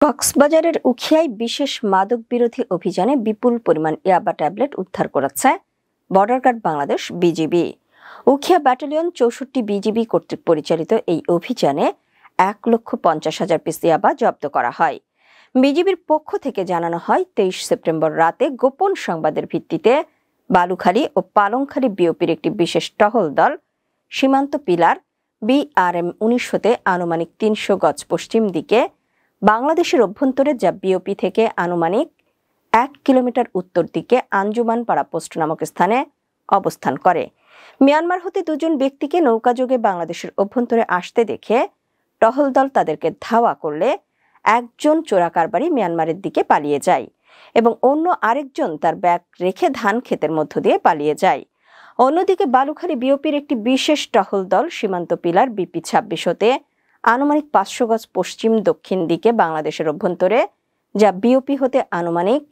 কক্সবাজারের উখিয়ায় বিশেষ মাদক বিরোধী অভিযানে বিপুল পরিমাণ ইয়াবা ট্যাবলেট উদ্ধার করেছে border guard Bangladesh BGB. Ukhia battalion ৬৪ BGB কর্তৃক পরিচালিত এই অভিযানে ১,৫০,০০০ পিস ইয়াবা জব্দ করা হয়। বিজিবির পক্ষ থেকে জানানো হয়, ২৩ সেপ্টেম্বর রাতে গোপন সংবাদের ভিত্তিতে বালুখালী ও পালংখালী বিওপির একটি বিশেষ টহল দল সীমান্ত পিলার BRM ১৯ হতে আনুমানিক ৩০০ গজ পশ্চিম দিকে বাংলাদেশের অভ্যন্তরে, যা বিওপি থেকে আনুমানিক ১ কিলোমিটার উত্তর দিকে আঞ্জুমানপাড়া পোস্ট নামক স্থানে অবস্থান করে। মিয়ানমার হতে দুজন ব্যক্তিকে নৌকাযোগে বাংলাদেশের অভ্যন্তরে আসতে দেখে টহল দল তাদেরকে ধাওয়া করলে একজন চোরা কারবারি মিয়ানমারের দিকে পালিয়ে যায় এবং অন্য আরেকজন তার ব্যাগ রেখে ধান ক্ষেতের মধ্য দিয়ে পালিয়ে যায়। অন্যদিকে বালুখালী বিওপির একটি বিশেষ টহল দল সীমান্ত পিলার BP ২৬ হতে আনুমানিক ৫০০ গজ পশ্চিম দক্ষিণ দিকে বাংলাদেশের অভ্যন্তরে, যা বিওপি হতে আনুমানিক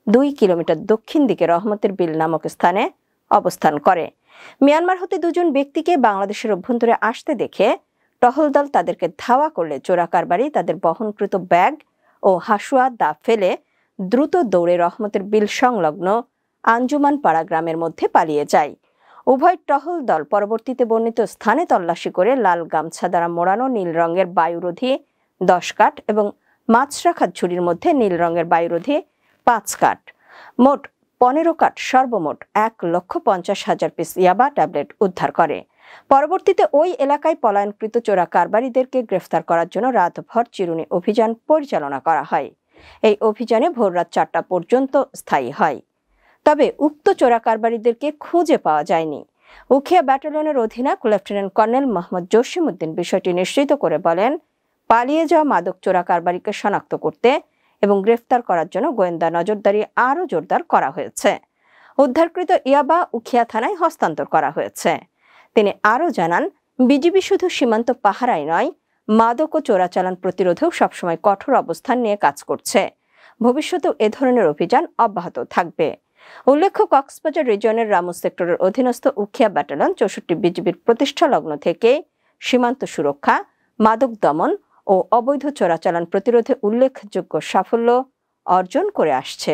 ২ কিলোমিটার দক্ষিণ দিকে রহমতের বিল নামক স্থানে অবস্থান করে। মিয়ানমার হতে দুজন ব্যক্তিকে বাংলাদেশের অভ্যন্তরে আসতে দেখে টহল দল তাদেরকে ধাওয়া করলে চোরা কারবারি তাদের বহনকৃত ব্যাগ ও হাসুয়া দা ফেলে দ্রুত দৌড়ে রহমতের বিল সংলগ্ন আঞ্জুমানপাড়া গ্রামের মধ্যে পালিয়ে যায়। উভয় টহল দল পরবর্তীতে বর্ণিত স্থানে তল্লাশি করে লাল গামছা দ্বারা মোড়ানো নীল রঙের বায়ুরোধী ১০ কাঠ এবং মাছ রাখার ঝুড়ির মধ্যে নীল রঙের বায়ুরোধী ৫ কাঠ, মোট ১৫ কাঠ, সর্বমোট ১,৫০,০০০ পিস ইয়াবা ট্যাবলেট উদ্ধার করে। পরবর্তীতে ওই এলাকায় পলায়নকৃত চোরা কারবারিদেরকে গ্রেফতার করার জন্য রাতভর চিরুনি অভিযান পরিচালনা করা হয়। এই অভিযানে ভোররাত ৪টা পর্যন্ত স্থায়ী হয়। তবে উক্ত চোরা কারবারিদেরকে খুঁজে পাওয়া যায়নি। উখিয়া ব্যাটালিয়নের অধিনায়ক লেফটেন্যান্ট কর্নেল মোহাম্মদ জসিম উদ্দিন বিষয়টি নিশ্চিত করে বলেন, পালিয়ে যাওয়া মাদক চোরা কারবারিকে শনাক্ত করতে এবং গ্রেফতার করার জন্য গোয়েন্দা নজরদারি আরও জোরদার করা হয়েছে। উদ্ধারকৃত ইয়াবা উখিয়া থানায় হস্তান্তর করা হয়েছে। তিনি আরও জানান, বিজিবি শুধু সীমান্ত পাহারায় নয়, মাদক ও চোরাচালান প্রতিরোধেও সবসময় কঠোর অবস্থান নিয়ে কাজ করছে। ভবিষ্যতেও এ ধরনের অভিযান অব্যাহত থাকবে। উল্লেখ্য, কক্সবাজার রিজিয়নের রামু সেক্টরের অধীনস্থ উখিয়া ব্যাটালিয়ন ৬৪ বিজিবির প্রতিষ্ঠা লগ্ন থেকে সীমান্ত সুরক্ষা, মাদক দমন ও অবৈধ চোরাচালান প্রতিরোধে উল্লেখযোগ্য সাফল্য অর্জন করে আসছে।